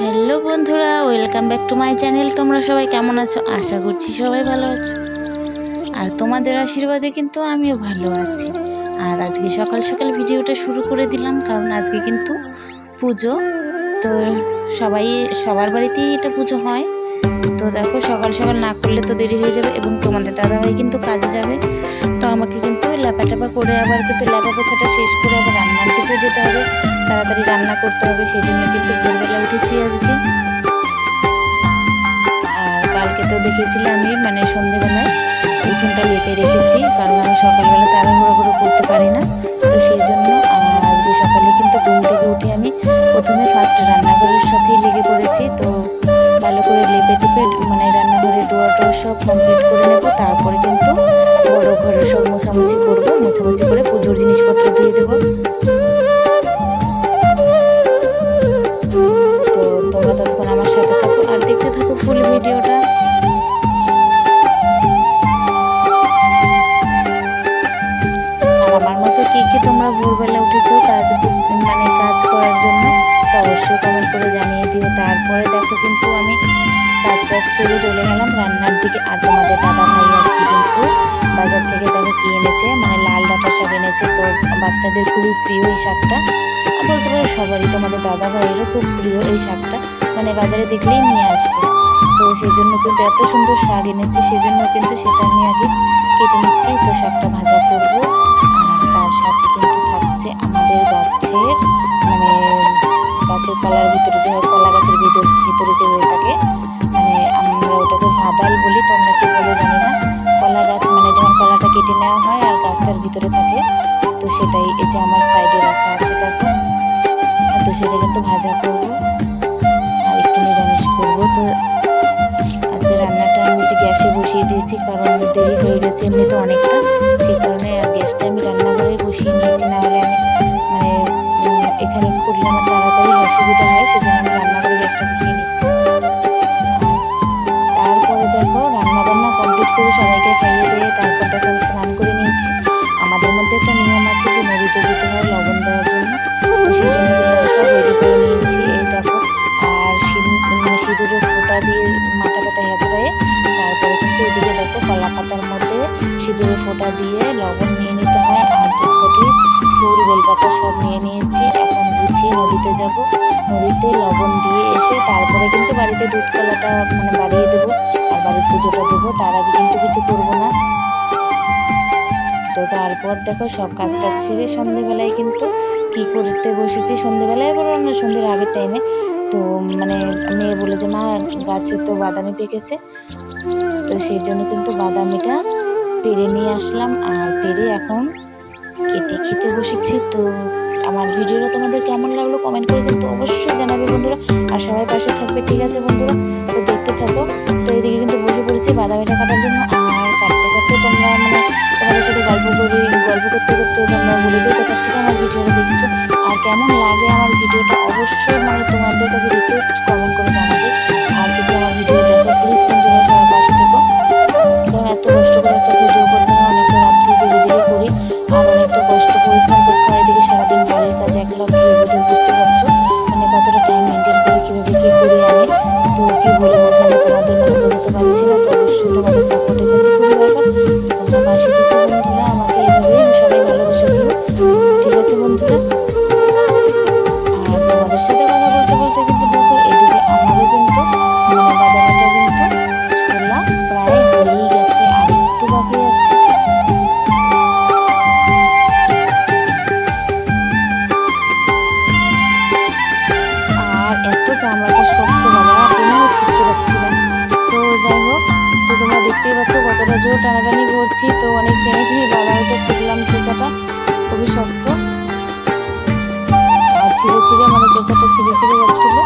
Hello বন্ধুরা, welcome back to my channel. তোমরা সবাই কেমন আছো? আশা করছি সবাই ভালো আছো, আর তোমাদের আশীর্বাদে কিন্তু আমিও ভালো আছি। আর আজকে সকাল সকাল ভিডিওটা শুরু করে দিলাম, কারণ আজকে কিন্তু পুজো। তো সবার বাড়িতেই এটা পুজো হয়। তো দেখো, সকাল সকাল না করলে তো দেরি হয়ে যাবে, এবং তোমাদের দাদাভাই কিন্তু কাজে যাবে। তো আমাকে কিন্তু ল্যাপাটাপা করে আবার কিন্তু ল্যাপা পোছাটা শেষ করে আবার রান্নার দিকেও যেতে হবে, তাড়াতাড়ি রান্না করতে হবে। সেই জন্য কিন্তু ভোরবেলা উঠেছি আজকে। আর কালকে তো দেখেছিলে আমি সন্ধেবেলায় উঠোনটা লেপে রেখেছি, কারণ আমি সকালবেলা তাড়াহুড়ো করতে পারি না। তো সেই জন্য আজকে সকালে কিন্তু ঘুম থেকে উঠে আমি প্রথমে ফার্স্ট রান্নাঘরের সাথেই লেগে পড়েছি। তো ভালো করে লেপে টেপে রান্নাঘরের ডোর সব কমপ্লিট করে নেব। তারপরে কিন্তু বড় ঘরের সব মোছামুছি করব, মোছামুছি করে পুজোর জিনিসপত্র দিয়ে দেবো। তো তোমরা ততক্ষণ আমার সাথে থাকো আর দেখতে থাকো ফুল ভিডিওটা। আমার মতো কি তোমরা ভোরবেলা উঠেছো কাজ করার জন্য, তো অবশ্যই কমেন্ট করে জানিয়ে দিও। তারপরে দেখো কিন্তু আমি কাজটা সেরে চলে গেলাম রান্নার দিকে। আর তোমাদের দাদা ভাই আজকে কিন্তু বাজার থেকে দেখো কি এনেছে, লাল ডাঁটা শাক এনেছে। তো বাচ্চাদের খুবই প্রিয় এই শাকটা, বলতে পারো সবারই। তোমাদের দাদা ভাইয়েরও খুব প্রিয় এই শাকটা, বাজারে দেখলেই নিয়ে আসবে। তো সেই জন্য কিন্তু এত সুন্দর শাক এনেছে, সেই জন্য কিন্তু সেটা আমি আগে কেটে নিচ্ছি। তো শাকটা ভাজা করবো। আর তার সাথে কিন্তু থাকছে আমাদের গাছের কলার ভিতরে যে কলা গাছের ভিতরে যে হয়ে থাকে, আমরা ওটাকে ভাদাল বলি, তোমরা কি বলো জানি না। কলা গাছ যখন কলাটা কেটে নেওয়া হয় আর গাছটার ভিতরে থাকে, তো সেটাই এই যে আমার সাইডে রাখা আছে দেখো। তো সেটা কিন্তু ভাজা করবো আর একটু নিরামিষ করবো। তো আজকে রান্নাটা আমি যে গ্যাসে বসিয়ে দিয়েছি, কারণ দেরি হয়ে গেছে এমনি তো অনেকটা, সেই কারণে আর গ্যাসটা আমি রান্নাঘরে বসিয়ে নিয়েছি। না হলে আমি এখানে করলে আমার তাড়াতাড়ি অসুবিধা হয়, সেজন্য আমি রান্নাঘরে গ্যাসটা বসিয়ে নিচ্ছি। তারপরে দেখো রান্নাবান্না কমপ্লিট করে সবাইকে খাইয়ে দিয়ে তারপর দেখো আমি স্নান করে নিয়েছি। আমাদের মধ্যে একটা নিয়ম আছে যে নদীতে যেতে হয় লবণ দেওয়ার জন্য, তো সেই জন্য কিন্তু আমি সব রেডি করে নিয়েছি। এই দেখো, আর সিঁদুরের ফোঁটা দিয়ে মাথা ব্যথা হেঁচড়ায়ে তারপরে কিন্তু এদিকে দেখো কলা পাতার মধ্যে সিঁদুরের ফোঁটা দিয়ে লবণ নিয়ে নিতে হয়। আর ধূপকাঠি, ফুল, বেলপাতা সব নিয়ে নিয়েছি। এখন গুছিয়ে নদীতে যাব। নদীতে লবণ দিয়ে এসে তারপরে কিন্তু বাড়িতে দুধ কলাটা বাড়িয়ে দেবো আর বাড়ির পুজোটা দেবো। তার আগে কিন্তু কিছু করবো না। তো তারপর দেখো সব কাজটা সেরে সন্ধেবেলায় কিন্তু কি করতে বসেছি, সন্ধেবেলায় বলো না, সন্ধ্যের আগের টাইমে। তো মেয়ে বলে যে মা গাছে তো বাদামি পেকেছে, তো সেই জন্য কিন্তু বাদামিটা পেরে নিয়ে আসলাম। আর পেরে এখন কেটে খেতে বসেছি। তো আমার ভিডিওটা তোমাদের কেমন লাগলো কমেন্ট করে কিন্তু অবশ্যই জানাবে বন্ধুরা, আর সবাই পাশে থাকবে, ঠিক আছে বন্ধুরা? তো দেখতে থাকো। তো এদিকে কিন্তু বসে পড়েছি বাদামিটা কাটার জন্য। আর কাটতে কাটতে তোমরা তোমাদের সাথে গল্প করতে করতে তোমরা বলে দিও কোথার থেকে আমার ভিডিওটা দেখছো আর কেমন লাগে আমার ভিডিওটা। অবশ্যই তোমাদের কাছে রিকোয়েস্ট কমেন্ট করে জানাবে। আর যদি আমার ভিডিও দেখো প্লিজ বন্ধুরা সবাই পাশে থেকো, কারণ এত কষ্ট করে একটা ভিডিও করতে হয়, অনেকটা রাত্রি জেগে করি আর অনেকটা কষ্ট পরিশ্রম করতে হয়। এদিকে সারাদিন বাড়ির কাজ একলা গিয়ে বুঝতে পারছো কতটা টাইম মেনটেন করে কীভাবে কী করি আমি। তো কী বলে বোঝানো তোমাদের বোঝাতে পারছি না। তো অবশ্যই তোমাদের সাপোর্টের কিন্তু খুবই দরকার। তোমরা পাশে থেকো বন্ধুরা, আমাকে এইভাবেই সবাই ভালোবাসা দিও, ঠিক আছে বন্ধুরা? আর তোমাদের সাথে কথা বলতে বলতে কিন্তু দেখো এদিকে আমারও কিন্তু বাদামিটা কিন্তু ছোলা প্রায় হয়েই গেছে, আর একটু বাকি আছে। আর এত চামড়াটা শক্ত বাবা, টেনেও ছিটতে পারছি না। তো যাই হোক, তো তোমরা দেখতেই পাচ্ছ কতটা জোর টানাটানি করছি। তো অনেক টেনে টেনে বাদামিটা ছুটলাম, চোচাটা খুবই শক্ত আর ছিঁড়ে চোচাটা ছিঁড়ে যাচ্ছিল।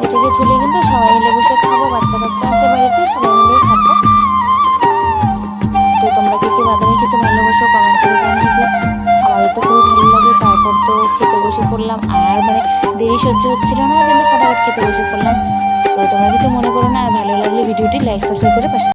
এটাকে ছুলে কিন্তু সবাই মিলে বসে খাবো, বাচ্চা কাচ্চা আছে বাড়িতে, সবাই মিলে খাবো। তো তোমরা কি বাদামি খেতে ভালোবাসো কমেন্ট করে জানিয়ে দিও। আমাদের তো খুবই ভালো লাগে। তারপর তো খেতে বসে পড়লাম, আর দেরি সহ্য হচ্ছিল না, কিন্তু ফটাফট খেতে বসে পড়লাম। তো তোমরা কিছু মনে করো না, আর ভালো লাগলে ভিডিওটি লাইক সাবস্ক্রাইব করে পাশে